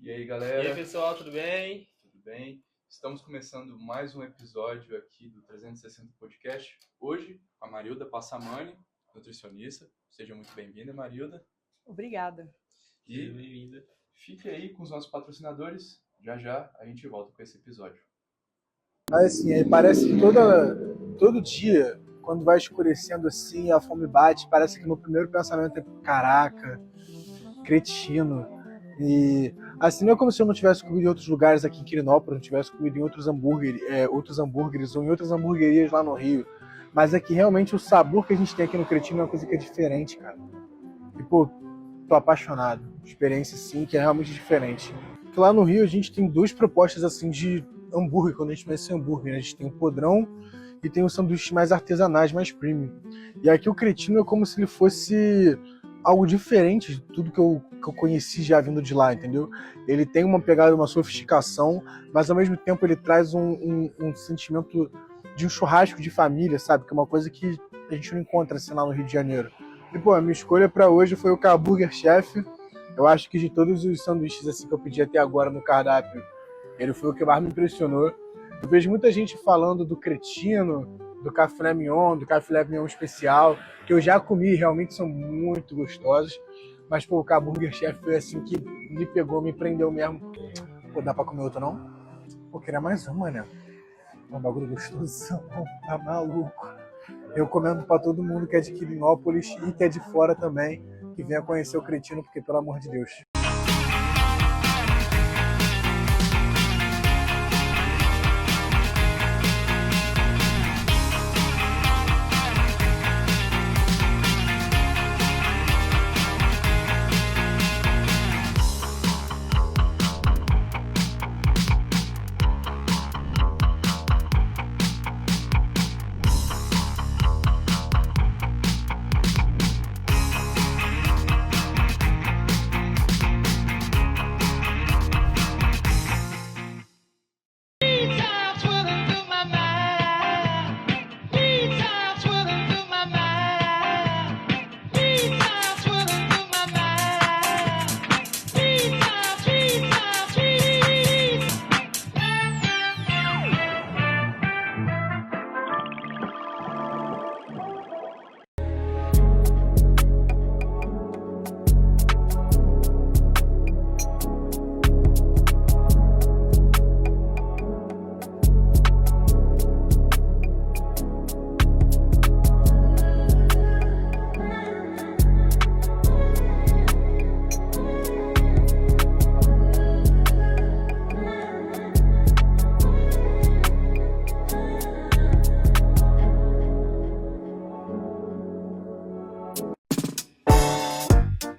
E aí, E galera? aí, pessoal, tudo bem? Tudo bem? Estamos começando mais um episódio aqui do 360 Podcast. Hoje, com a Marilda Passamani, nutricionista. Seja muito bem-vinda, Marilda. Obrigada. Seja E bem-vinda. fique aí com os nossos patrocinadores. Já já a gente volta com esse episódio. Mas assim, parece que todo dia, quando vai escurecendo assim, a fome bate, parece que meu primeiro pensamento é caraca, cretino. E assim, não é como se eu não tivesse comido em outros lugares aqui em Quirinópolis, não tivesse comido em outros hambúrgueres ou em outras hamburguerias lá no Rio. Mas é que realmente o sabor que a gente tem aqui no Cretino é uma coisa que é diferente, cara. E pô, tô apaixonado. Experiência sim, que é realmente diferente. Porque lá no Rio a gente tem duas propostas assim de hambúrguer, quando a gente pensa em hambúrguer, né? A gente tem o podrão e tem os sanduíches mais artesanais, mais premium. E aqui o Cretino é como se ele fosse algo diferente de tudo que eu conheci já vindo de lá, entendeu? Ele tem uma pegada, uma sofisticação, mas ao mesmo tempo ele traz um sentimento de um churrasco de família, sabe? Que é uma coisa que a gente não encontra assim lá no Rio de Janeiro. E pô, a minha escolha para hoje foi o K-Burger Chef. Eu acho que de todos os sanduíches assim que eu pedi até agora no cardápio, ele foi o que mais me impressionou. Eu vejo muita gente falando do Cretino, do Café Mignon, do Café Mignon especial, que eu já comi, realmente são muito gostosos. Mas, pô, o K-Burger Chef foi assim que me pegou, me prendeu mesmo. Pô, dá pra comer outro não? Pô, queria mais uma, né? É um bagulho gostoso, tá maluco. Eu recomendo pra todo mundo que é de Quirinópolis e que é de fora também, que venha conhecer o Cretino, porque, pelo amor de Deus.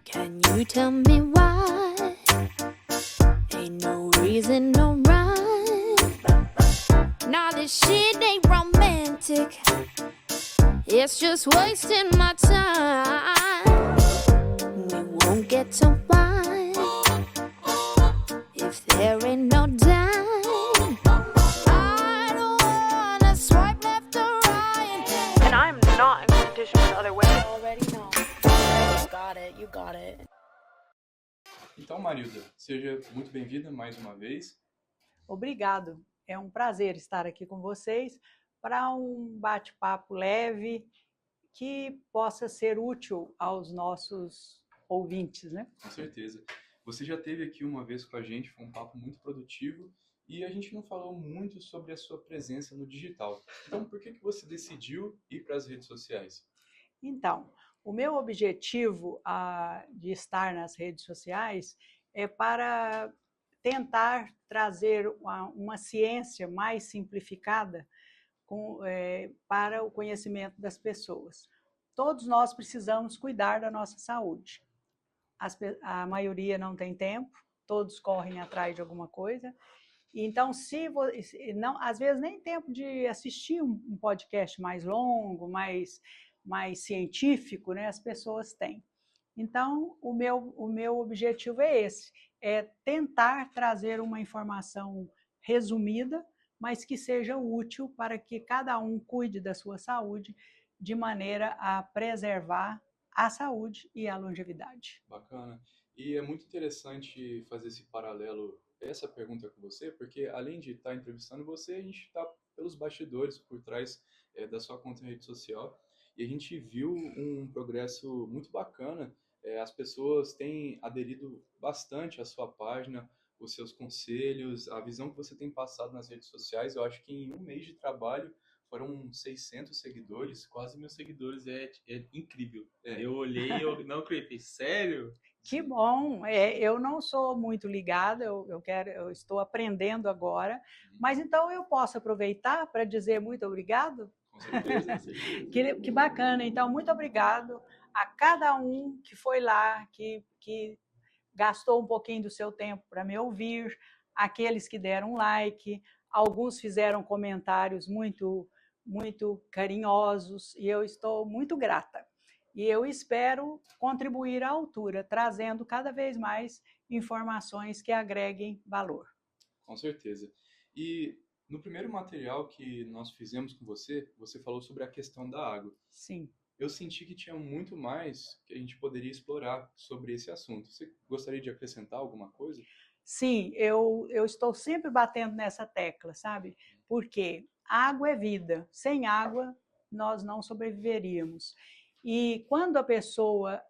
Can you tell me why? Ain't no reason, no rhyme. Nah, this shit ain't romantic. It's just wasting my time. We won't get to why if there ain't no dime. I don't wanna swipe left or right. And I'm not in competition with other women. Already know. You got it. Então, Marilda, seja muito bem-vinda mais uma vez. Obrigado. É um prazer estar aqui com vocês para um bate-papo leve que possa ser útil aos nossos ouvintes, né? Com certeza. Você já esteve aqui uma vez com a gente, foi um papo muito produtivo e a gente não falou muito sobre a sua presença no digital. Então, por que você decidiu ir para as redes sociais? Então, o meu objetivo de estar nas redes sociais é para tentar trazer uma ciência mais simplificada para o conhecimento das pessoas. Todos nós precisamos cuidar da nossa saúde. A maioria não tem tempo, todos correm atrás de alguma coisa. Então, às vezes nem tempo de assistir um podcast mais longo, mais científico, né, as pessoas têm. Então, o meu objetivo é esse, é tentar trazer uma informação resumida, mas que seja útil para que cada um cuide da sua saúde de maneira a preservar a saúde e a longevidade. Bacana. E é muito interessante fazer esse paralelo, essa pergunta com você, porque além de estar entrevistando você, a gente está pelos bastidores, por trás da sua conta em rede social, e a gente viu um progresso muito bacana. As pessoas têm aderido bastante à sua página, os seus conselhos, a visão que você tem passado nas redes sociais. Eu acho que em um mês de trabalho foram 600 seguidores, quase 1.000 seguidores. É incrível. Eu olhei e eu não acreditei. Sério? Que bom! Eu não sou muito ligada, eu estou aprendendo agora, mas então eu posso aproveitar para dizer muito obrigado? Com certeza. Com certeza. Que bacana! Então, muito obrigado a cada um que foi lá, que gastou um pouquinho do seu tempo para me ouvir, aqueles que deram like, alguns fizeram comentários muito carinhosos, e eu estou muito grata. E eu espero contribuir à altura, trazendo cada vez mais informações que agreguem valor. Com certeza. E no primeiro material que nós fizemos com você, você falou sobre a questão da água. Sim. Eu senti que tinha muito mais que a gente poderia explorar sobre esse assunto. Você gostaria de acrescentar alguma coisa? Sim, eu estou sempre batendo nessa tecla, sabe? Porque água é vida. Sem água, nós não sobreviveríamos. E quando a pessoa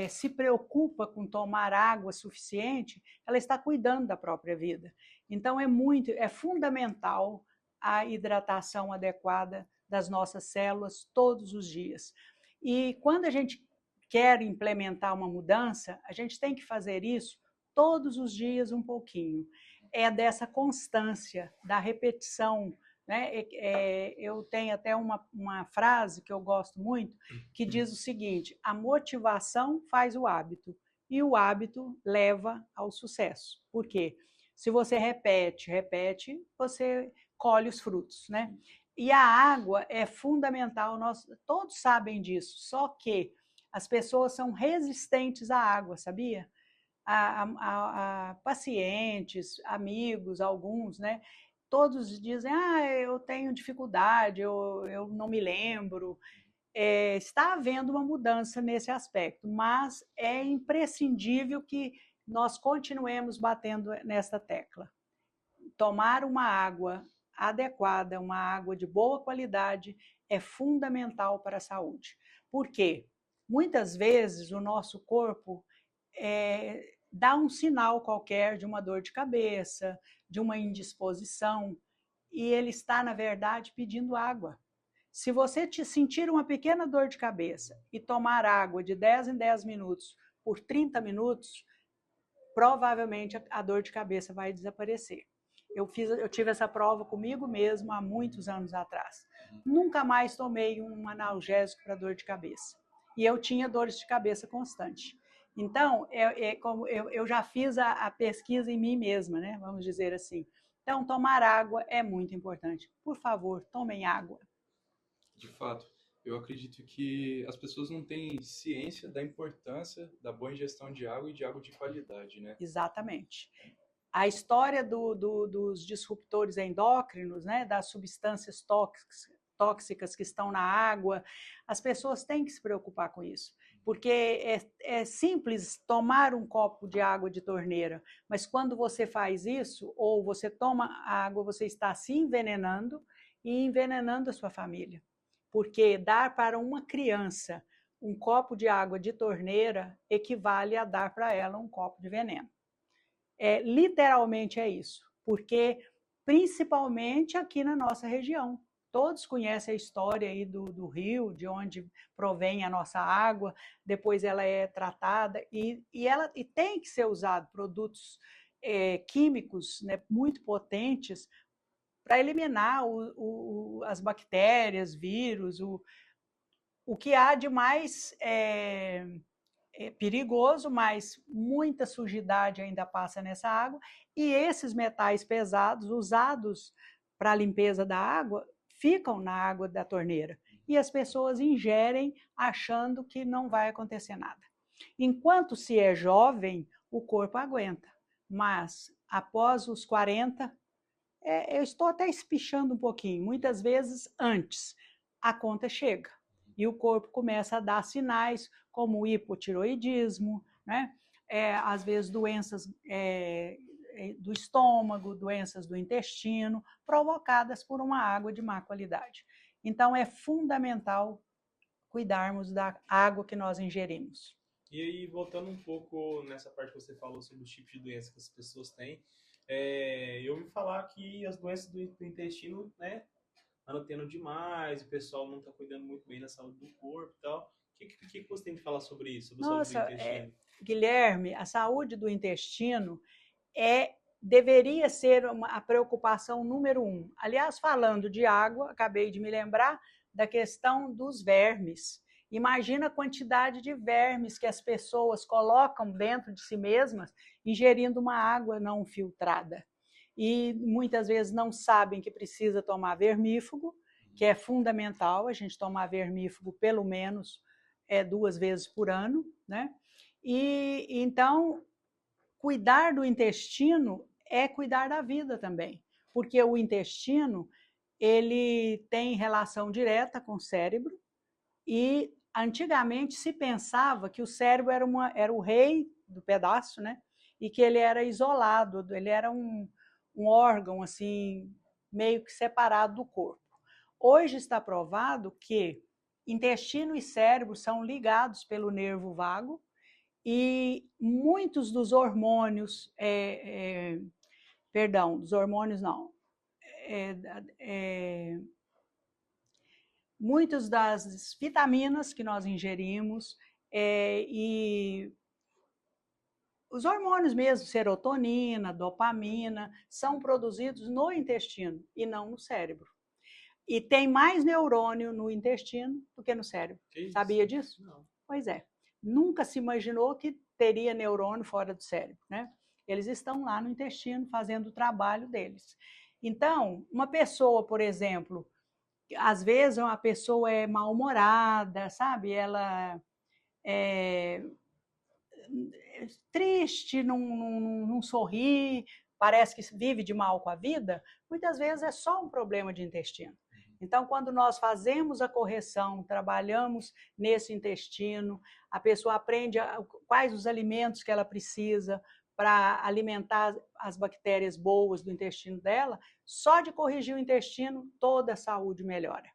se preocupa com tomar água suficiente, ela está cuidando da própria vida. Então é fundamental a hidratação adequada das nossas células todos os dias. E quando a gente quer implementar uma mudança, a gente tem que fazer isso todos os dias um pouquinho. É dessa constância, da repetição, né? Eu tenho até uma frase que eu gosto muito, que diz o seguinte: a motivação faz o hábito, e o hábito leva ao sucesso. Por quê? Se você repete, você colhe os frutos, né? E a água é fundamental, nós todos sabem disso, só que as pessoas são resistentes à água, sabia? A pacientes, amigos, alguns, né? Todos dizem, eu tenho dificuldade, eu não me lembro. Está havendo uma mudança nesse aspecto, mas é imprescindível que nós continuemos batendo nessa tecla. Tomar uma água adequada, uma água de boa qualidade, é fundamental para a saúde. Por quê? Muitas vezes o nosso corpo dá um sinal qualquer de uma dor de cabeça, de uma indisposição, e ele está, na verdade, pedindo água. Se você sentir uma pequena dor de cabeça e tomar água de 10 em 10 minutos por 30 minutos, provavelmente a dor de cabeça vai desaparecer. Eu tive essa prova comigo mesmo há muitos anos atrás. Nunca mais tomei um analgésico para dor de cabeça. E eu tinha dores de cabeça constante. Então, como eu já fiz a pesquisa em mim mesma, né? Vamos dizer assim. Então, tomar água é muito importante. Por favor, tomem água. De fato, eu acredito que as pessoas não têm ciência da importância da boa ingestão de água e de água de qualidade, né? Exatamente. A história dos disruptores endócrinos, né, das substâncias tóxicas que estão na água, as pessoas têm que se preocupar com isso, porque é simples tomar um copo de água de torneira, mas quando você faz isso, ou você toma água, você está se envenenando e envenenando a sua família, porque dar para uma criança um copo de água de torneira equivale a dar para ela um copo de veneno. Literalmente é isso, porque principalmente aqui na nossa região, todos conhecem a história aí do rio, de onde provém a nossa água, depois ela é tratada e tem que ser usado produtos químicos, né, muito potentes para eliminar as bactérias, vírus, o que há de mais perigoso, mas muita sujidade ainda passa nessa água, e esses metais pesados usados para a limpeza da água ficam na água da torneira, e as pessoas ingerem achando que não vai acontecer nada. Enquanto se é jovem, o corpo aguenta, mas após os 40, eu estou até espichando um pouquinho, muitas vezes antes, a conta chega. E o corpo começa a dar sinais como o hipotiroidismo, né? às vezes doenças do estômago, doenças do intestino, provocadas por uma água de má qualidade. Então, é fundamental cuidarmos da água que nós ingerimos. E aí, voltando um pouco nessa parte que você falou sobre os tipos de doenças que as pessoas têm, eu ouvi falar que as doenças do intestino, né, andam tendo demais, o pessoal não está cuidando muito bem da saúde do corpo e tal. O que você tem que falar sobre isso, sobre a saúde do intestino? Guilherme, a saúde do intestino deveria ser a preocupação número 1. Aliás, falando de água, acabei de me lembrar da questão dos vermes. Imagina a quantidade de vermes que as pessoas colocam dentro de si mesmas ingerindo uma água não filtrada. E muitas vezes não sabem que precisa tomar vermífugo, que é fundamental a gente tomar vermífugo pelo menos 2 vezes por ano, né? E então, cuidar do intestino é cuidar da vida também, porque o intestino ele tem relação direta com o cérebro e antigamente se pensava que o cérebro era o rei do pedaço, né? E que ele era isolado, ele era um órgão assim meio que separado do corpo. Hoje está provado que intestino e cérebro são ligados pelo nervo vago e muitos dos hormônios, dos hormônios não, muitas das vitaminas que nós ingerimos e os hormônios mesmo, serotonina, dopamina, são produzidos no intestino e não no cérebro. E tem mais neurônio no intestino do que no cérebro. Sabia disso? Não. Pois é. Nunca se imaginou que teria neurônio fora do cérebro, né? Eles estão lá no intestino fazendo o trabalho deles. Então, uma pessoa, por exemplo, às vezes uma pessoa é mal-humorada, sabe? Ela é triste, não sorri, parece que vive de mal com a vida, muitas vezes é só um problema de intestino. Então, quando nós fazemos a correção, trabalhamos nesse intestino, a pessoa aprende quais os alimentos que ela precisa para alimentar as bactérias boas do intestino dela, só de corrigir o intestino, toda a saúde melhora,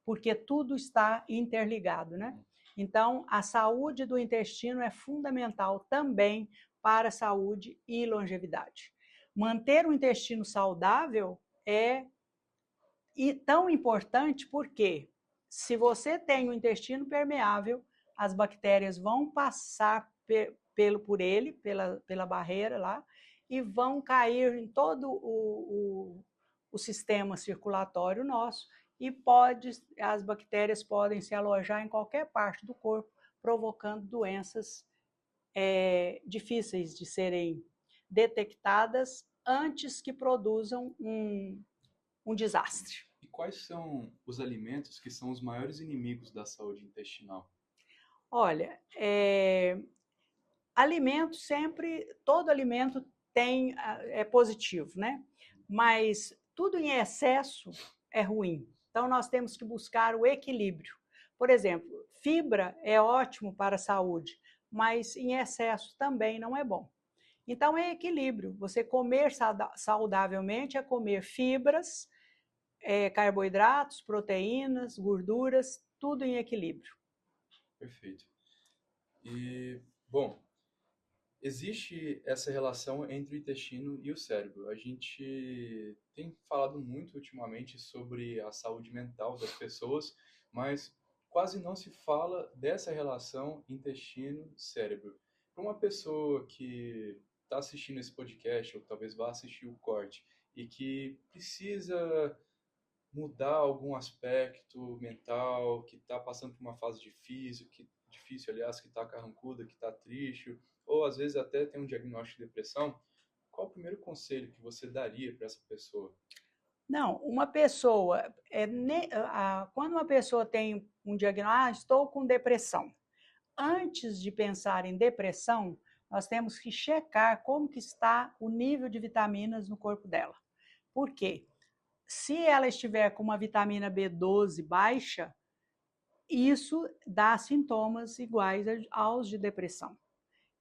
porque tudo está interligado, né? Então, a saúde do intestino é fundamental também para a saúde e longevidade. Manter o intestino saudável é tão importante porque se você tem o intestino permeável, as bactérias vão passar por ele, pela barreira lá, e vão cair em todo o sistema circulatório nosso, e as bactérias podem se alojar em qualquer parte do corpo, provocando doenças difíceis de serem detectadas antes que produzam um desastre. E quais são os alimentos que são os maiores inimigos da saúde intestinal? Olha, alimento todo alimento é positivo, né? Mas tudo em excesso é ruim. Então, nós temos que buscar o equilíbrio. Por exemplo, fibra é ótimo para a saúde, mas em excesso também não é bom. Então, é equilíbrio. Você comer saudavelmente é comer fibras, carboidratos, proteínas, gorduras, tudo em equilíbrio. Perfeito. E, bom, existe essa relação entre o intestino e o cérebro. A gente tem falado muito ultimamente sobre a saúde mental das pessoas, mas quase não se fala dessa relação intestino-cérebro. Para uma pessoa que está assistindo esse podcast, ou talvez vá assistir o corte, e que precisa mudar algum aspecto mental, que está passando por uma fase difícil, que está carrancuda, que está triste, ou às vezes até tem um diagnóstico de depressão, qual o primeiro conselho que você daria para essa pessoa? Não, uma pessoa, quando uma pessoa tem um diagnóstico, estou com depressão. Antes de pensar em depressão, nós temos que checar como que está o nível de vitaminas no corpo dela. Por quê? Se ela estiver com uma vitamina B12 baixa, isso dá sintomas iguais aos de depressão.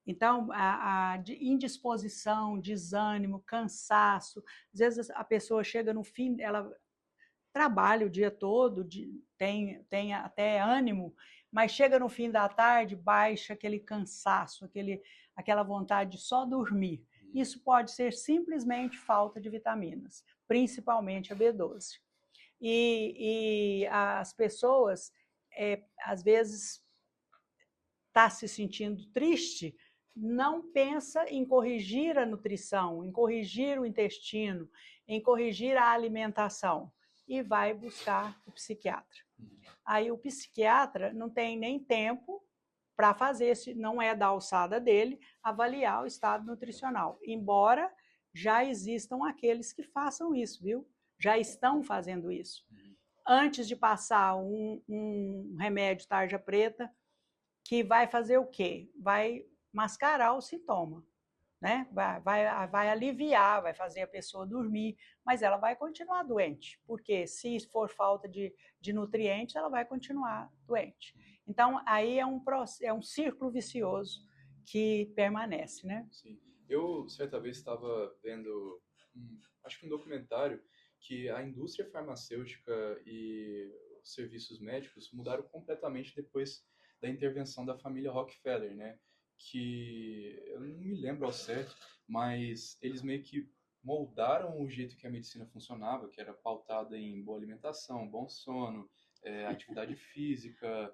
Então, a indisposição, desânimo, cansaço, às vezes a pessoa chega no fim, ela trabalha o dia todo, tem até ânimo, mas chega no fim da tarde, baixa aquele cansaço, aquela vontade de só dormir. Isso pode ser simplesmente falta de vitaminas, principalmente a B12. E as pessoas, às vezes, está se sentindo triste, não pensa em corrigir a nutrição, em corrigir o intestino, em corrigir a alimentação e vai buscar o psiquiatra. Aí o psiquiatra não tem nem tempo para fazer, se não é da alçada dele, avaliar o estado nutricional. Embora já existam aqueles que façam isso, viu? Já estão fazendo isso. Antes de passar um remédio tarja preta, que vai fazer o quê? Vai mascarar o sintoma, né? Vai aliviar, vai fazer a pessoa dormir, mas ela vai continuar doente, porque se for falta de nutrientes, ela vai continuar doente. Então, aí é um círculo vicioso que permanece, né? Sim. Eu, certa vez, estava vendo, acho que um documentário, que a indústria farmacêutica e os serviços médicos mudaram completamente depois da intervenção da família Rockefeller, né? Que eu não me lembro ao certo, mas eles meio que moldaram o jeito que a medicina funcionava, que era pautada em boa alimentação, bom sono, atividade física,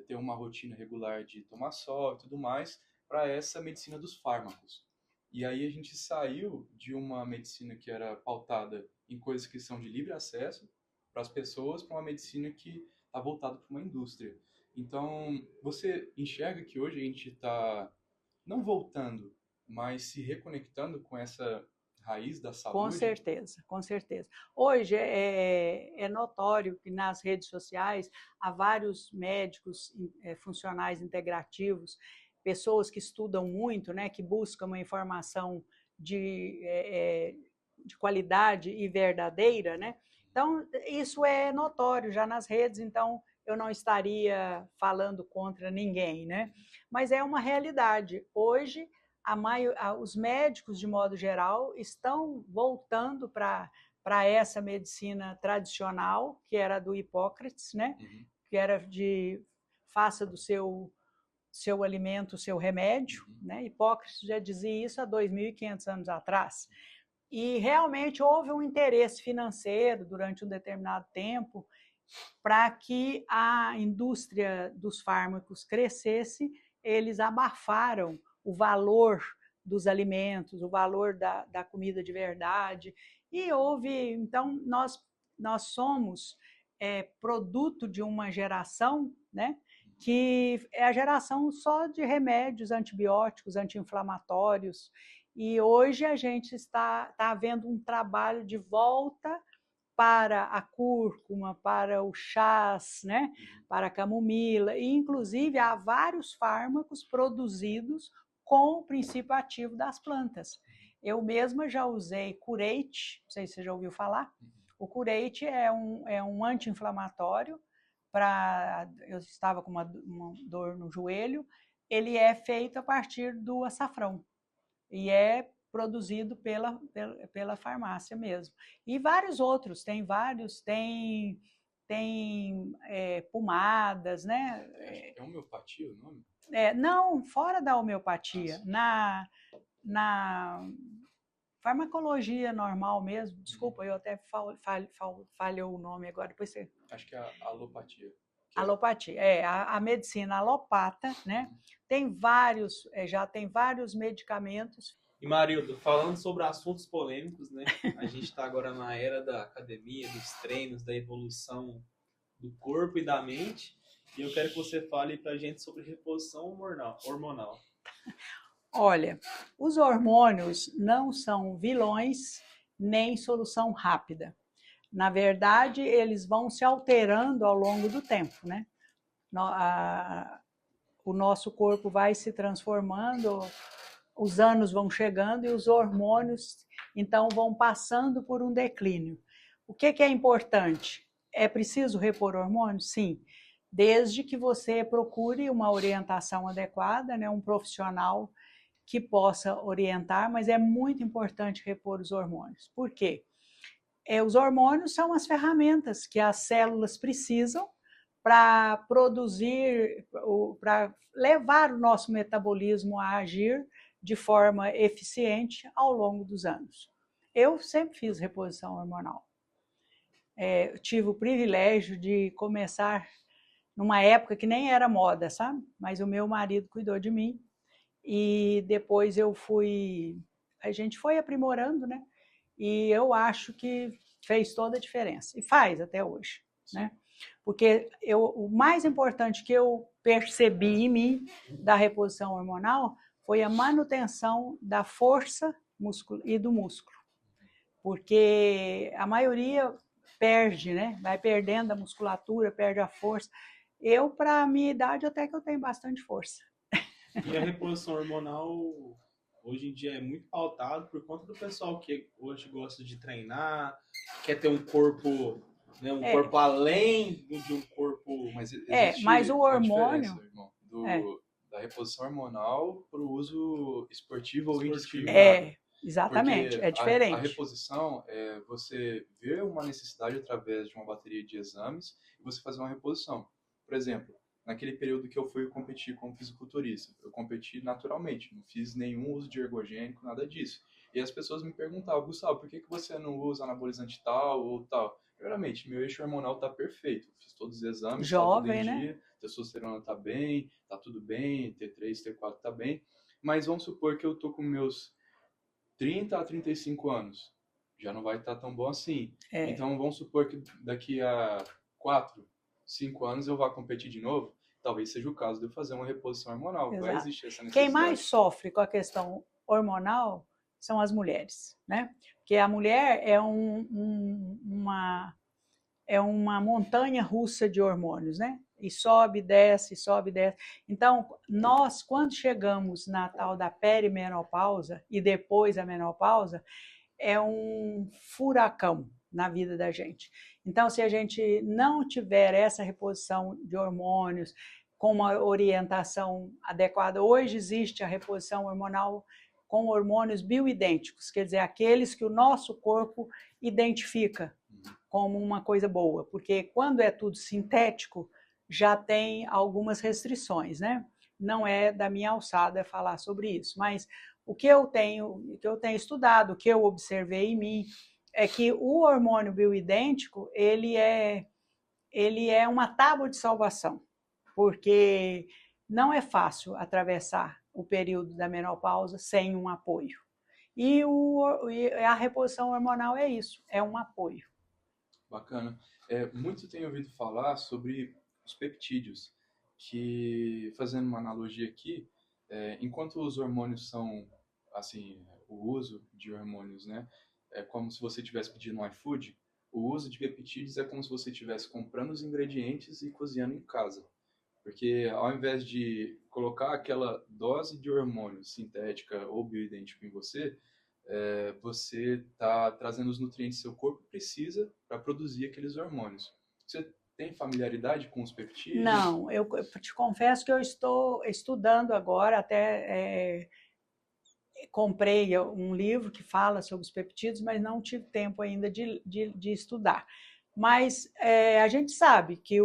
ter uma rotina regular de tomar sol e tudo mais, para essa medicina dos fármacos. E aí a gente saiu de uma medicina que era pautada em coisas que são de livre acesso para as pessoas, para uma medicina que está voltada para uma indústria. Então, você enxerga que hoje a gente está não voltando, mas se reconectando com essa raiz da saúde? Com certeza, com certeza. Hoje é notório que nas redes sociais há vários médicos funcionais integrativos, pessoas que estudam muito, né, que buscam uma informação de qualidade e verdadeira, né? Então, isso é notório já nas redes, então eu não estaria falando contra ninguém, né? Mas é uma realidade. Hoje, os médicos, de modo geral, estão voltando para essa medicina tradicional, que era do Hipócrates, né? Que era de faça do seu alimento o seu remédio, né? Hipócrates já dizia isso há 2.500 anos atrás. E realmente houve um interesse financeiro durante um determinado tempo para que a indústria dos fármacos crescesse. Eles abafaram o valor dos alimentos, o valor da comida de verdade. E houve, então, nós somos produto de uma geração, né, que é a geração só de remédios antibióticos, anti-inflamatórios. E hoje a gente está havendo um trabalho de volta para a cúrcuma, para o chás, né? Para a camomila, e inclusive há vários fármacos produzidos com o princípio ativo das plantas. Eu mesma já usei cureite, não sei se você já ouviu falar. O cureite é um anti-inflamatório, eu estava com uma dor no joelho, ele é feito a partir do açafrão e é produzido pela farmácia mesmo. E vários outros, tem pomadas, né? É homeopatia o nome? Não, fora da homeopatia, na farmacologia normal mesmo. Desculpa, eu até falhou o nome agora, depois você... Acho que é a alopatia. Alopatia, a medicina alopata, né? Já tem vários medicamentos. E Marildo, falando sobre assuntos polêmicos, né? A gente está agora na era da academia, dos treinos, da evolução do corpo e da mente. E eu quero que você fale para a gente sobre reposição hormonal. Olha, os hormônios não são vilões nem solução rápida. Na verdade, eles vão se alterando ao longo do tempo, né? O nosso corpo vai se transformando, os anos vão chegando e os hormônios, então, vão passando por um declínio. O que é importante? É preciso repor hormônios? Sim. desde que você procure uma orientação adequada, né, um profissional que possa orientar, mas é muito importante repor os hormônios. Por quê? Os hormônios são as ferramentas que as células precisam para produzir, para levar o nosso metabolismo a agir de forma eficiente ao longo dos anos. Eu sempre fiz reposição hormonal. Eu tive o privilégio de começar numa época que nem era moda, sabe? Mas o meu marido cuidou de mim e depois a gente foi aprimorando, né? E eu acho que fez toda a diferença, e faz até hoje, né? Porque o mais importante que eu percebi em mim da reposição hormonal foi a manutenção da força e do músculo, porque a maioria perde, né? Vai perdendo a musculatura, perde a força. Eu, para a minha idade, até que eu tenho bastante força. E a reposição hormonal, hoje em dia, é muito pautado por conta do pessoal que hoje gosta de treinar, quer ter um corpo, né, corpo além de um corpo... Mas o hormônio... Irmão, da reposição hormonal para o uso esportivo ou indiscriminado. Exatamente, porque é diferente. A reposição é você ver uma necessidade através de uma bateria de exames e você fazer uma reposição. Por exemplo, naquele período que eu fui competir como fisiculturista, eu competi naturalmente, não fiz nenhum uso de ergogênico, nada disso. E as pessoas me perguntavam, Gustavo, por que você não usa anabolizante tal ou tal? Primeiramente, meu eixo hormonal está perfeito, fiz todos os exames, jovem, tá tudo em né? dia, testosterona está bem, está tudo bem, T3, T4 está bem, mas vamos supor que eu tô com meus 30 a 35 anos, já não vai estar tão bom assim. Então vamos supor que daqui a 4, 5 anos eu vá competir de novo, talvez seja o caso de eu fazer uma reposição hormonal. Exato. Vai existir essa necessidade. Quem mais sofre com a questão hormonal são as mulheres, né? Porque a mulher é uma montanha russa de hormônios, né? E sobe, desce, sobe, desce. Então, nós, quando chegamos na tal da perimenopausa e depois a menopausa, é um furacão na vida da gente. Então, se a gente não tiver essa reposição de hormônios com uma orientação adequada, hoje existe a reposição hormonal com hormônios bioidênticos, quer dizer, aqueles que o nosso corpo identifica como uma coisa boa, porque quando é tudo sintético, já tem algumas restrições, né? Não é da minha alçada falar sobre isso, mas o que eu tenho estudado, o que eu observei em mim, é que o hormônio bioidêntico, ele é uma tábua de salvação, porque não é fácil atravessar o período da menopausa sem um apoio. E a reposição hormonal é isso, é um apoio. Bacana. Muito tenho ouvido falar sobre os peptídeos, que, fazendo uma analogia aqui, enquanto os hormônios são, assim, o uso de hormônios, né, é como se você estivesse pedindo um iFood, o uso de peptídeos é como se você estivesse comprando os ingredientes e cozinhando em casa. Porque ao invés de colocar aquela dose de hormônio sintética ou bioidêntico em você, você está trazendo os nutrientes que seu corpo precisa para produzir aqueles hormônios. Você tem familiaridade com os peptídeos? Não, eu te confesso que eu estou estudando agora, até comprei um livro que fala sobre os peptídeos, mas não tive tempo ainda de estudar. Mas a gente sabe que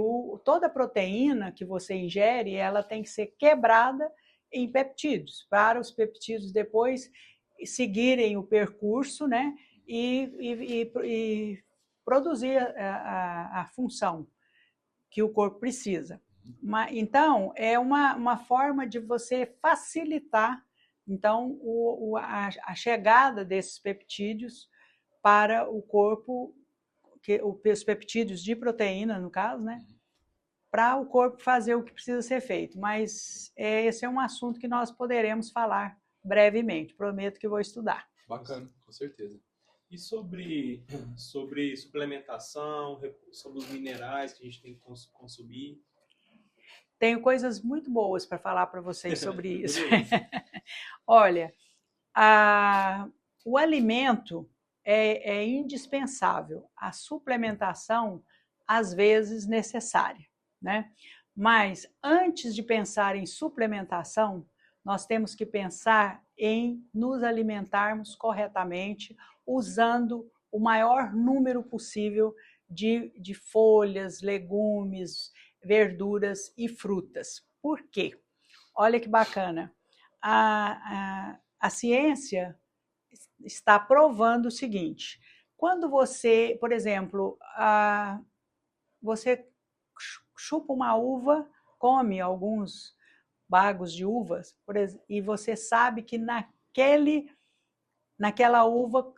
toda proteína que você ingere, ela tem que ser quebrada em peptídeos, para os peptídeos depois seguirem o percurso, né, e produzir a função que o corpo precisa. Então, é uma forma de você facilitar então, a chegada desses peptídeos para o corpo, os peptídeos de proteína, no caso, né, para o corpo fazer o que precisa ser feito. Mas esse é um assunto que nós poderemos falar brevemente, prometo que vou estudar. Bacana, com certeza. E sobre suplementação, sobre os minerais que a gente tem que consumir? Tenho coisas muito boas para falar para vocês sobre isso. Olha, o alimento é indispensável, a suplementação, às vezes, necessária, né? Mas antes de pensar em suplementação, nós temos que pensar em nos alimentarmos corretamente, usando o maior número possível de folhas, legumes, verduras e frutas. Por quê? Olha que bacana. A ciência está provando o seguinte: quando você, por exemplo, você chupa uma uva, come alguns bagos de uvas, e você sabe que naquela uva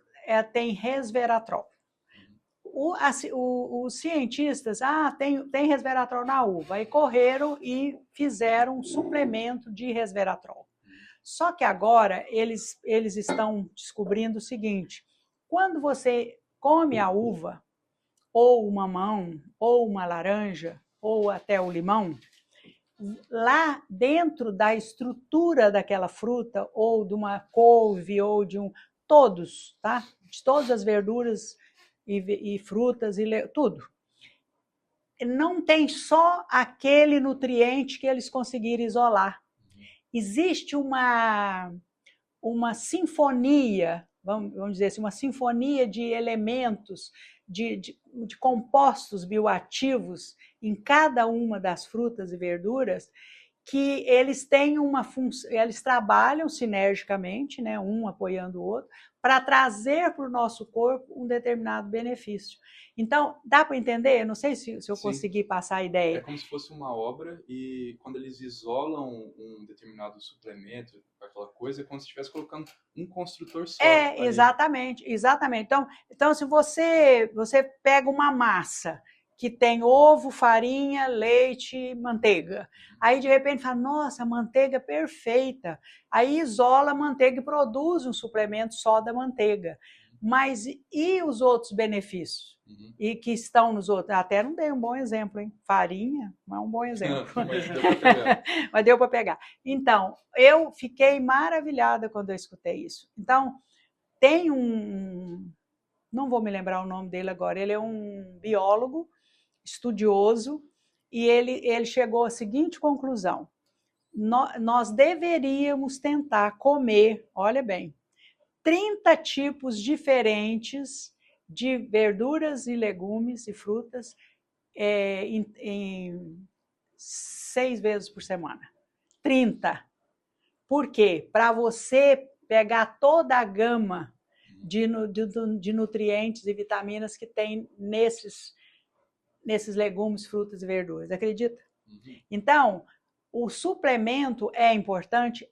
tem resveratrol. Os cientistas, tem resveratrol na uva, e correram e fizeram um suplemento de resveratrol. Só que agora eles estão descobrindo o seguinte: quando você come a uva, ou o mamão, ou uma laranja, ou até o limão, lá dentro da estrutura daquela fruta, ou de uma couve, ou de todos, tá? De todas as verduras e frutas, tudo. Não tem só aquele nutriente que eles conseguiram isolar. Existe uma sinfonia, vamos dizer assim, uma sinfonia de elementos, de compostos bioativos em cada uma das frutas e verduras, que eles têm uma função, eles trabalham sinergicamente, né, um apoiando o outro, para trazer para o nosso corpo um determinado benefício. Então, dá para entender? Não sei se eu consegui passar a ideia. É como se fosse uma obra, e quando eles isolam um determinado suplemento, aquela coisa, é como se estivesse colocando um construtor só. Exatamente. Então se você pega uma massa que tem ovo, farinha, leite, manteiga, aí de repente fala, nossa, a manteiga é perfeita, aí isola a manteiga e produz um suplemento só da manteiga. Mas e os outros benefícios? E que estão nos outros? Até não dei um bom exemplo, hein? Farinha não é um bom exemplo. Mas deu para pegar. Então, eu fiquei maravilhada quando eu escutei isso. Então, tem não vou me lembrar o nome dele agora, ele é um biólogo estudioso, e ele chegou à seguinte conclusão: nós deveríamos tentar comer, olha bem, 30 tipos diferentes de verduras e legumes e frutas em 6 vezes por semana. 30. Por quê? Para você pegar toda a gama de nutrientes e vitaminas que tem nesses legumes, frutas e verduras. Acredita? Então, o suplemento é importante?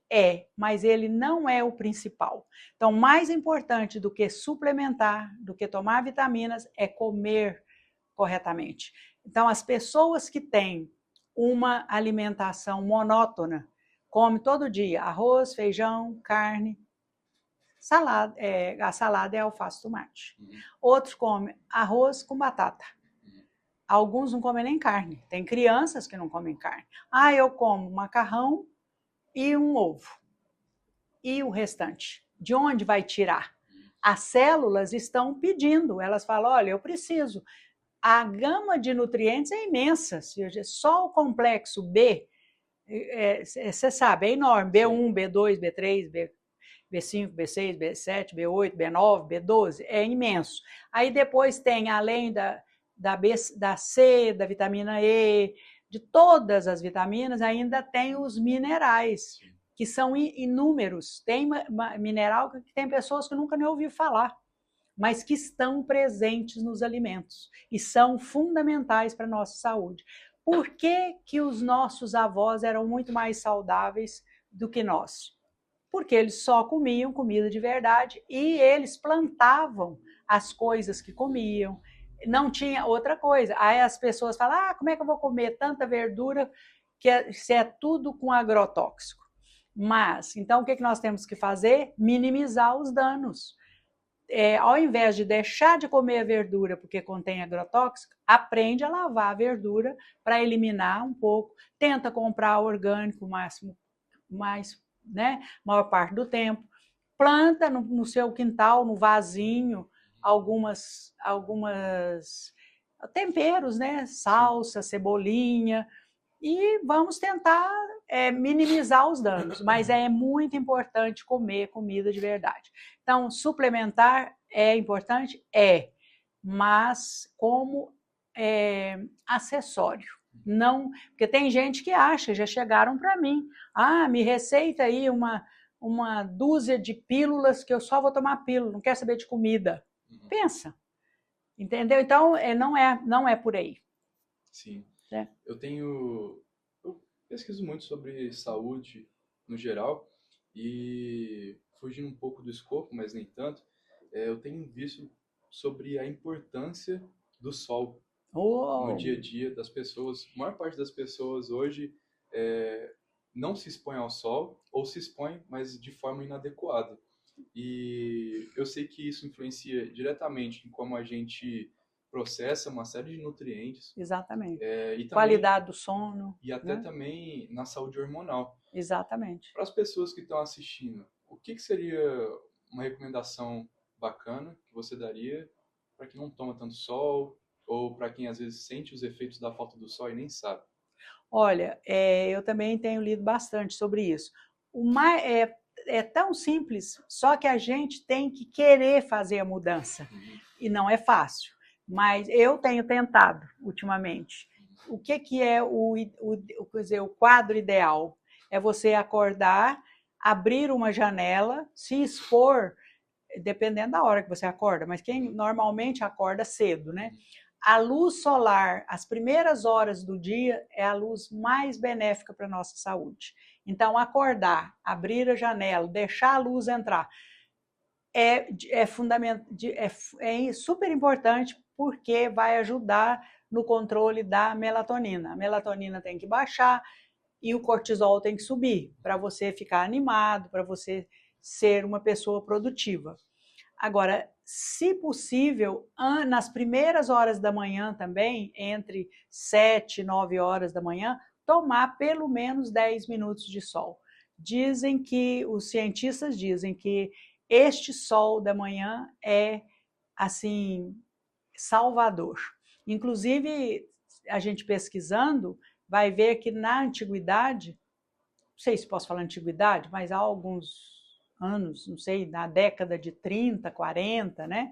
Mas ele não é o principal. Então, mais importante do que suplementar, do que tomar vitaminas, é comer corretamente. Então, as pessoas que têm uma alimentação monótona, come todo dia arroz, feijão, carne, salada, a salada é alface, tomate. Outros comem arroz com batata. Alguns não comem nem carne. Tem crianças que não comem carne. Eu como macarrão e um ovo. E o restante? De onde vai tirar? As células estão pedindo. Elas falam, olha, eu preciso. A gama de nutrientes é imensa. Só o complexo B, você sabe, é enorme. B1, B2, B3, B5, B6, B7, B8, B9, B12. É imenso. Aí depois tem, além da C, da vitamina E, de todas as vitaminas, ainda tem os minerais, que são inúmeros. Tem mineral que tem pessoas que nunca nem ouviram falar, mas que estão presentes nos alimentos e são fundamentais para a nossa saúde. Por que os nossos avós eram muito mais saudáveis do que nós? Porque eles só comiam comida de verdade e eles plantavam as coisas que comiam. Não tinha outra coisa. Aí as pessoas falam, como é que eu vou comer tanta verdura se é tudo com agrotóxico? Mas, então, o que nós temos que fazer? Minimizar os danos. Ao invés de deixar de comer a verdura porque contém agrotóxico, aprende a lavar a verdura para eliminar um pouco. Tenta comprar orgânico maior parte do tempo. Planta no seu quintal, no vasinho, algumas temperos, né? Salsa, cebolinha, e vamos tentar minimizar os danos, mas é muito importante comer comida de verdade. Então, suplementar é importante? Mas como acessório. Não, porque tem gente que acha, já chegaram para mim, me receita aí uma dúzia de pílulas que eu só vou tomar pílula, não quero saber de comida. Pensa, entendeu? Então, não é por aí. Sim. É. Eu pesquiso muito sobre saúde no geral e, fugindo um pouco do escopo, mas nem tanto, eu tenho visto sobre a importância do sol no dia a dia das pessoas. A maior parte das pessoas hoje não se expõe ao sol, ou se expõe, mas de forma inadequada. E eu sei que isso influencia diretamente em como a gente processa uma série de nutrientes. Exatamente. E também, qualidade do sono. E até né? também na saúde hormonal. Exatamente. Para as pessoas que estão assistindo, o que seria uma recomendação bacana que você daria para quem não toma tanto sol, ou para quem às vezes sente os efeitos da falta do sol e nem sabe? Olha, eu também tenho lido bastante sobre isso. É tão simples, só que a gente tem que querer fazer a mudança. E não é fácil. Mas eu tenho tentado ultimamente. O que é o quadro ideal? É você acordar, abrir uma janela, se expor, dependendo da hora que você acorda, mas quem normalmente acorda cedo, né? A luz solar, as primeiras horas do dia, é a luz mais benéfica para a nossa saúde. Então, acordar, abrir a janela, deixar a luz entrar, é fundamental, é super importante, porque vai ajudar no controle da melatonina. A melatonina tem que baixar e o cortisol tem que subir, para você ficar animado, para você ser uma pessoa produtiva. Agora, se possível, nas primeiras horas da manhã também, entre 7 e 9 horas da manhã, tomar pelo menos 10 minutos de sol. Os cientistas dizem que este sol da manhã é, assim, salvador. Inclusive, a gente pesquisando, vai ver que na antiguidade, não sei se posso falar antiguidade, mas há alguns anos, não sei, na década de 30, 40, né?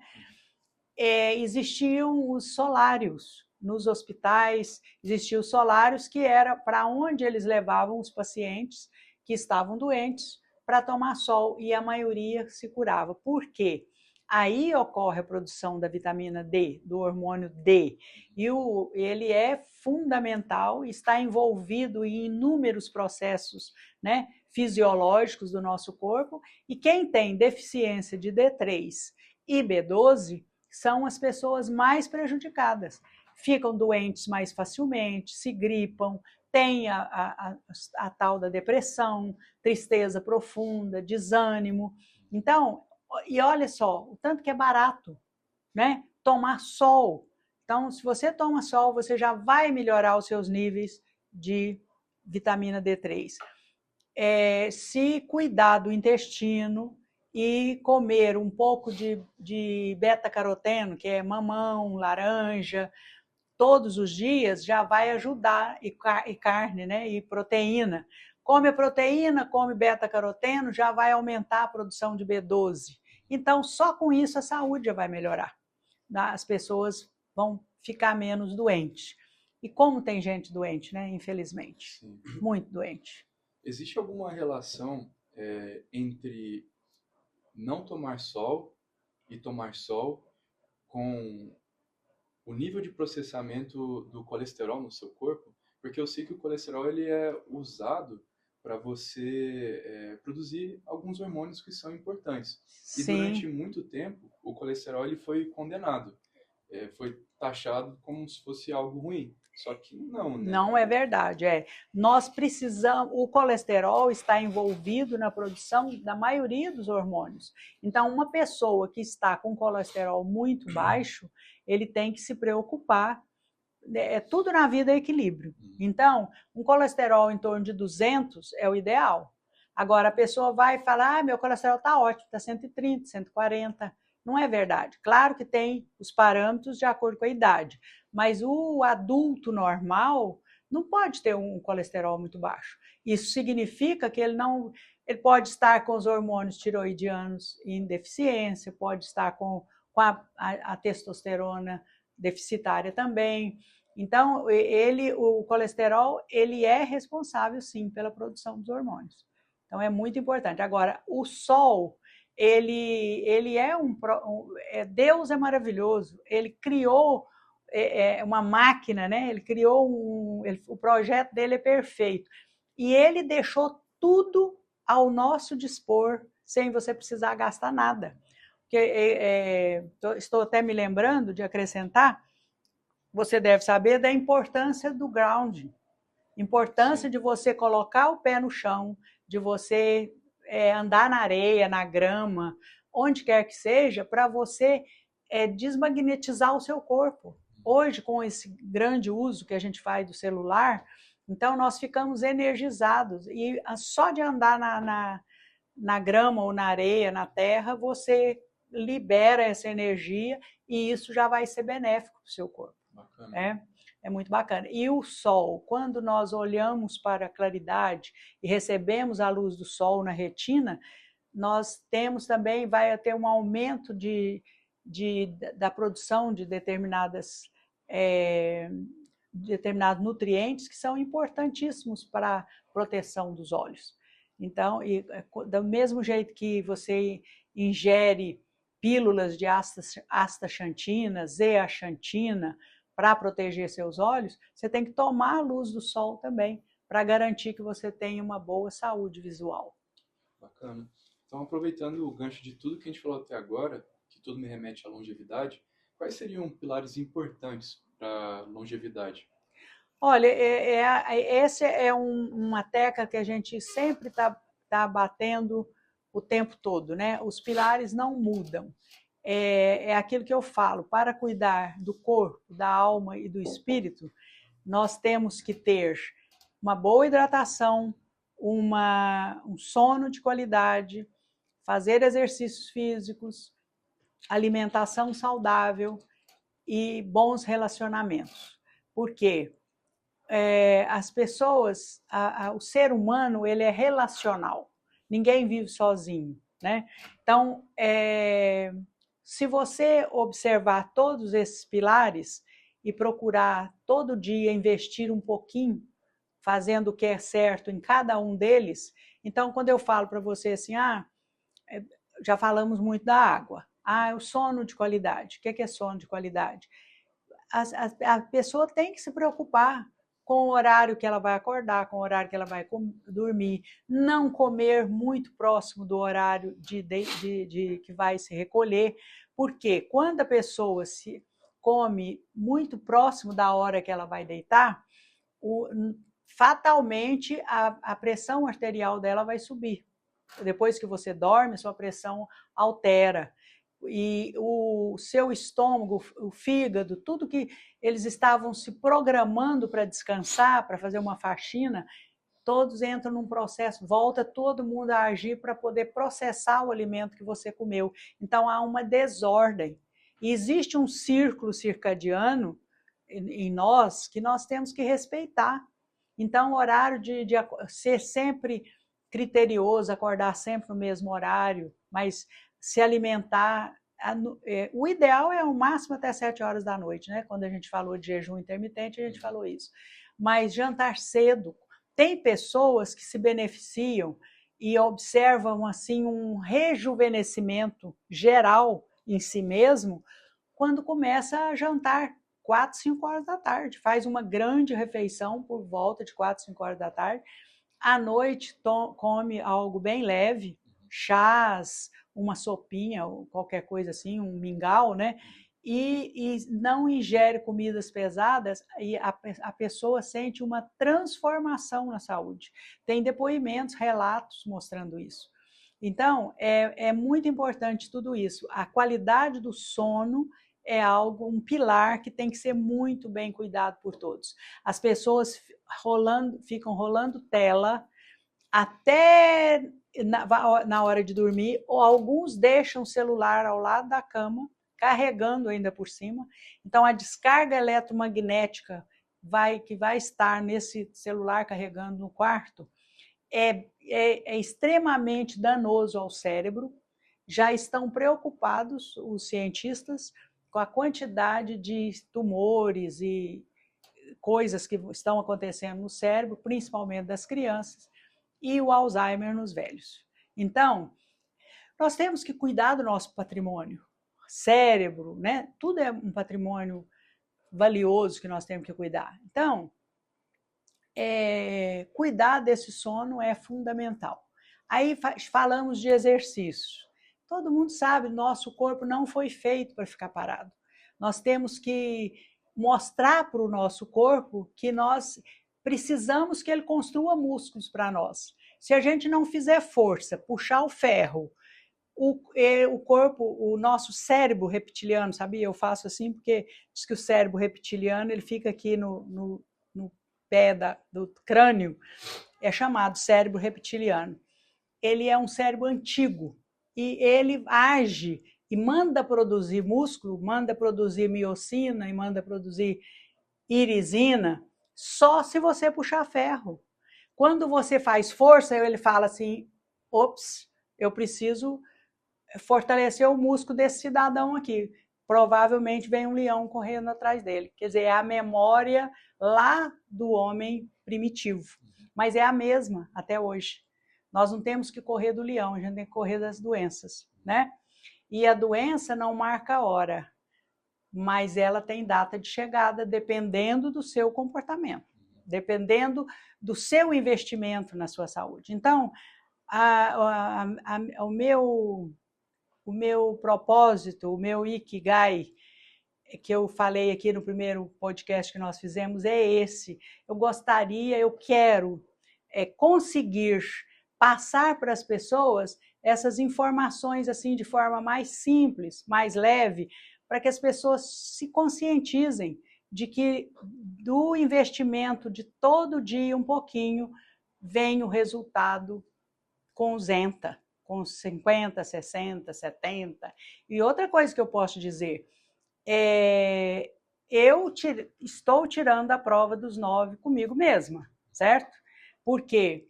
Existiam os solários nos hospitais, existiam os solários que era para onde eles levavam os pacientes que estavam doentes para tomar sol, e a maioria se curava. Por quê? Aí ocorre a produção da vitamina D, do hormônio D, e ele é fundamental, está envolvido em inúmeros processos, né, fisiológicos do nosso corpo, e quem tem deficiência de D3 e B12 são as pessoas mais prejudicadas. Ficam doentes mais facilmente, se gripam, tem a tal da depressão, tristeza profunda, desânimo. Então, e olha só, o tanto que é barato, né? Tomar sol. Então, se você toma sol, você já vai melhorar os seus níveis de vitamina D3. Se cuidar do intestino e comer um pouco de beta-caroteno, que é mamão, laranja, todos os dias, já vai ajudar, e carne, né? E proteína. Come a proteína, come beta-caroteno, já vai aumentar a produção de B12. Então, só com isso a saúde já vai melhorar. As pessoas vão ficar menos doentes. E como tem gente doente, né? Infelizmente. Sim. Muito doente. Existe alguma relação entre não tomar sol e tomar sol com o nível de processamento do colesterol no seu corpo? Porque eu sei que o colesterol ele é usado para você produzir alguns hormônios que são importantes. E Sim. Durante muito tempo, o colesterol ele foi condenado. Foi taxado como se fosse algo ruim. Só que não, né? Não é verdade. Nós precisamos, o colesterol está envolvido na produção da maioria dos hormônios. Então, uma pessoa que está com colesterol muito baixo, ele tem que se preocupar. Tudo na vida é equilíbrio. Então, um colesterol em torno de 200 é o ideal. Agora, a pessoa vai falar, meu colesterol está ótimo, está 130, 140. Não é verdade. Claro que tem os parâmetros de acordo com a idade, mas o adulto normal não pode ter um colesterol muito baixo. Isso significa que ele pode estar com os hormônios tiroidianos em deficiência, pode estar com a testosterona deficitária também. Então, o colesterol, ele é responsável, sim, pela produção dos hormônios. Então, é muito importante. Agora, o sol, ele Deus é maravilhoso, ele criou uma máquina, né? Ele criou o projeto dele é perfeito. E ele deixou tudo ao nosso dispor, sem você precisar gastar nada. Estou até me lembrando de acrescentar, você deve saber da importância do grounding, importância de você colocar o pé no chão, de você andar na areia, na grama, onde quer que seja, para você desmagnetizar o seu corpo. Hoje, com esse grande uso que a gente faz do celular, então nós ficamos energizados, e só de andar na grama ou na areia, na terra, você libera essa energia e isso já vai ser benéfico para o seu corpo. Bacana. É muito bacana. E o sol, quando nós olhamos para a claridade e recebemos a luz do sol na retina, nós temos também, vai ter um aumento da produção de determinados nutrientes que são importantíssimos para a proteção dos olhos. Então, do mesmo jeito que você ingere pílulas de astaxantina, zeaxantina, para proteger seus olhos, você tem que tomar a luz do sol também, para garantir que você tenha uma boa saúde visual. Bacana. Então, aproveitando o gancho de tudo que a gente falou até agora, que tudo me remete à longevidade, quais seriam pilares importantes para a longevidade? Olha, essa é uma tecla que a gente sempre tá batendo o tempo todo, né? Os pilares não mudam. É aquilo que eu falo, para cuidar do corpo, da alma e do espírito, nós temos que ter uma boa hidratação, um sono de qualidade, fazer exercícios físicos, alimentação saudável e bons relacionamentos. Porque as pessoas, o ser humano, ele é relacional. Ninguém vive sozinho, né? Então, se você observar todos esses pilares e procurar todo dia investir um pouquinho, fazendo o que é certo em cada um deles, então quando eu falo para você assim, já falamos muito da água, o sono de qualidade. O que é sono de qualidade? A pessoa tem que se preocupar com o horário que ela vai acordar, com o horário que ela vai dormir, não comer muito próximo do horário que vai se recolher, porque quando a pessoa se come muito próximo da hora que ela vai deitar, fatalmente a pressão arterial dela vai subir. Depois que você dorme, sua pressão altera. E o seu estômago, o fígado, tudo que eles estavam se programando para descansar, para fazer uma faxina, todos entram num processo, volta todo mundo a agir para poder processar o alimento que você comeu. Então há uma desordem. E existe um círculo circadiano em nós que nós temos que respeitar. Então o horário de ser sempre criterioso, acordar sempre no mesmo horário, mas se alimentar, o ideal é o máximo até 7 horas da noite, né? Quando a gente falou de jejum intermitente, a gente falou isso. Mas jantar cedo. Tem pessoas que se beneficiam e observam assim um rejuvenescimento geral em si mesmo quando começa a jantar 4, 5 horas da tarde. Faz uma grande refeição por volta de 4, 5 horas da tarde. À noite come algo bem leve, chás, uma sopinha, ou qualquer coisa assim, um mingau, né? E não ingere comidas pesadas, e a pessoa sente uma transformação na saúde. Tem depoimentos, relatos mostrando isso. Então, é muito importante tudo isso. A qualidade do sono é um pilar que tem que ser muito bem cuidado por todos. As pessoas ficam rolando tela até na hora de dormir, ou alguns deixam o celular ao lado da cama, carregando ainda por cima. Então, a descarga eletromagnética que vai estar nesse celular carregando no quarto é extremamente danoso ao cérebro. Já estão preocupados os cientistas com a quantidade de tumores e coisas que estão acontecendo no cérebro, principalmente das crianças, e o Alzheimer nos velhos. Então, nós temos que cuidar do nosso patrimônio. Cérebro, né? Tudo é um patrimônio valioso que nós temos que cuidar. Então, cuidar desse sono é fundamental. Aí falamos de exercícios. Todo mundo sabe, nosso corpo não foi feito para ficar parado. Nós temos que mostrar para o nosso corpo que nós precisamos que ele construa músculos para nós. Se a gente não fizer força, puxar o ferro, o corpo, o nosso cérebro reptiliano, sabia? Eu faço assim porque diz que o cérebro reptiliano ele fica aqui no pé do crânio, é chamado cérebro reptiliano. Ele é um cérebro antigo e ele age e manda produzir músculo, manda produzir miocina e manda produzir irisina só se você puxar ferro. Quando você faz força, ele fala assim, ops, eu preciso fortalecer o músculo desse cidadão aqui. Provavelmente vem um leão correndo atrás dele. Quer dizer, é a memória lá do homem primitivo. Mas é a mesma até hoje. Nós não temos que correr do leão, a gente tem que correr das doenças, né? E a doença não marca a hora, mas ela tem data de chegada dependendo do seu comportamento, dependendo do seu investimento na sua saúde. Então, o meu propósito, o meu Ikigai, que eu falei aqui no primeiro podcast que nós fizemos, é esse. Eu quero conseguir passar para as pessoas essas informações assim de forma mais simples, mais leve, para que as pessoas se conscientizem de que do investimento de todo dia um pouquinho vem o resultado com 50, 60, 70. E outra coisa que eu posso dizer, eu estou tirando a prova dos 9 comigo mesma, certo? Porque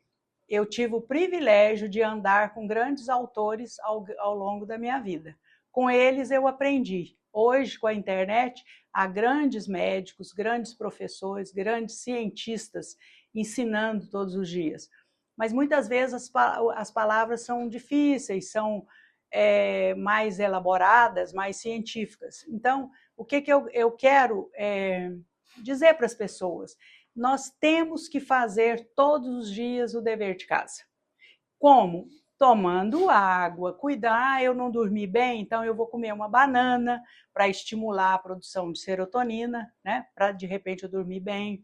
eu tive o privilégio de andar com grandes autores ao longo da minha vida. Com eles eu aprendi. Hoje, com a internet, há grandes médicos, grandes professores, grandes cientistas ensinando todos os dias. Mas muitas vezes as palavras são difíceis, são mais elaboradas, mais científicas. Então, o que eu quero dizer para as pessoas? Nós temos que fazer todos os dias o dever de casa. Como? Tomando água, cuidar, eu não dormi bem, então eu vou comer uma banana para estimular a produção de serotonina, né? Para de repente eu dormir bem.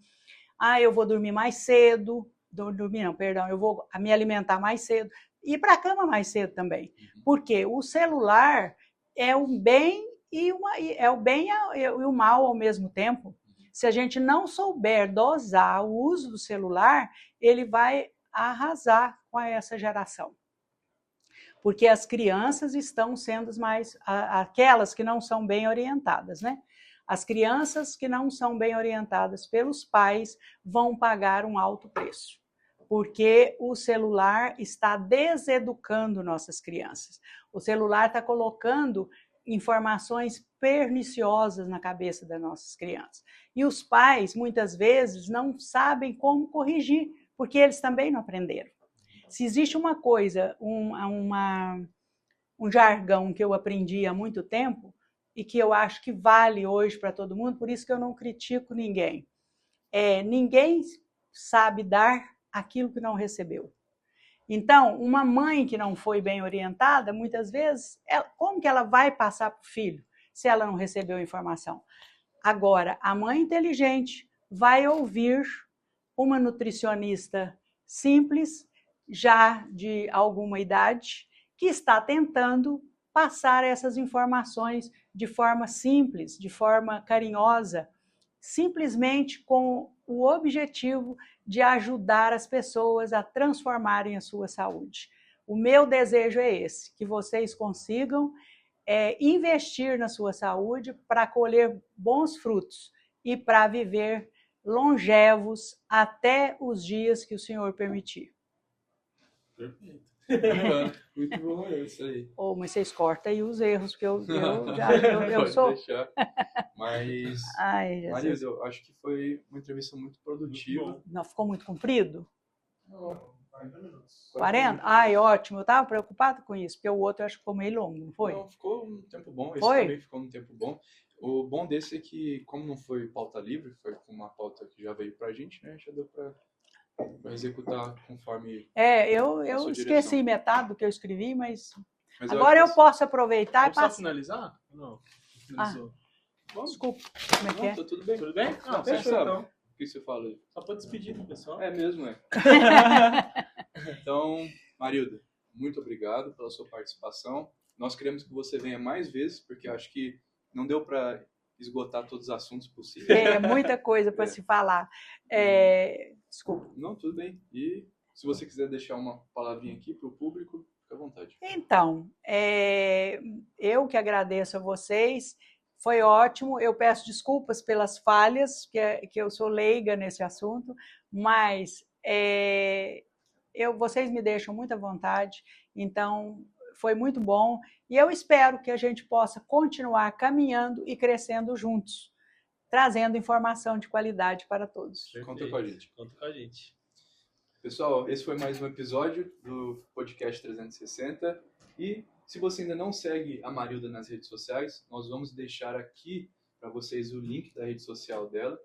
Eu vou dormir mais cedo, eu vou me alimentar mais cedo, e ir para a cama mais cedo também. Porque o celular é um bem e o mal ao mesmo tempo. Se a gente não souber dosar o uso do celular, ele vai arrasar com essa geração. Porque as crianças estão sendo aquelas que não são bem orientadas, né? As crianças que não são bem orientadas pelos pais vão pagar um alto preço, porque o celular está deseducando nossas crianças. O celular está colocando informações perniciosas na cabeça das nossas crianças. E os pais, muitas vezes, não sabem como corrigir, porque eles também não aprenderam. Se existe uma coisa, um jargão que eu aprendi há muito tempo e que eu acho que vale hoje para todo mundo, por isso que eu não critico ninguém. Ninguém sabe dar aquilo que não recebeu. Então, uma mãe que não foi bem orientada, muitas vezes, como que ela vai passar para o filho se ela não recebeu informação? Agora, a mãe inteligente vai ouvir uma nutricionista simples, já de alguma idade, que está tentando passar essas informações de forma simples, de forma carinhosa, simplesmente com o objetivo de ajudar as pessoas a transformarem a sua saúde. O meu desejo é esse, que vocês consigam investir na sua saúde para colher bons frutos e para viver longevos até os dias que o Senhor permitir. Perfeito. Muito bom, é isso aí. Ou, mas vocês cortam aí os erros, porque eu Pode sou... deixar. Mas, Ai, Jesus. Marilda, eu acho que foi uma entrevista muito produtiva. Muito Não, ficou muito comprido? bom. 40 minutos. 40? Ai, ótimo. Eu estava preocupado com isso, porque o outro eu acho que ficou meio longo, não foi? Não, ficou um tempo bom. Esse Foi? também ficou um tempo bom. O bom desse é que, como não foi pauta livre, foi com uma pauta que já veio pra gente, né? Já deu pra executar conforme... Eu sua esqueci direção. metade do que eu escrevi, mas Mas agora eu acho que posso aproveitar e Vamos só passar. finalizar? Não. Finalizou. Vamos? Desculpa, como é que Não, é? tá tudo bem. Tudo bem? Não, Não, você fechou sabe. então. O que você fala aí? Só pra despedir do pessoal. É mesmo, é. Então, Marilda, muito obrigado pela sua participação. Nós queremos que você venha mais vezes, porque acho que não deu para esgotar todos os assuntos possíveis. É muita coisa para É. se falar. Desculpa. Não, tudo bem. E se você quiser deixar uma palavrinha aqui para o público, fica à vontade. Então, eu que agradeço a vocês. Foi ótimo. Eu peço desculpas pelas falhas, que eu sou leiga nesse assunto, mas vocês me deixam muita vontade. Então, foi muito bom. E eu espero que a gente possa continuar caminhando e crescendo juntos, trazendo informação de qualidade para todos. Conta com a gente. Conta com a gente. Pessoal, esse foi mais um episódio do Podcast 360. E se você ainda não segue a Marilda nas redes sociais, nós vamos deixar aqui para vocês o link da rede social dela.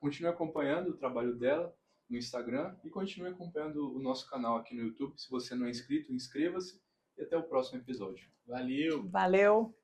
Continue acompanhando o trabalho dela no Instagram e continue acompanhando o nosso canal aqui no YouTube. Se você não é inscrito, inscreva-se e até o próximo episódio. Valeu! Valeu!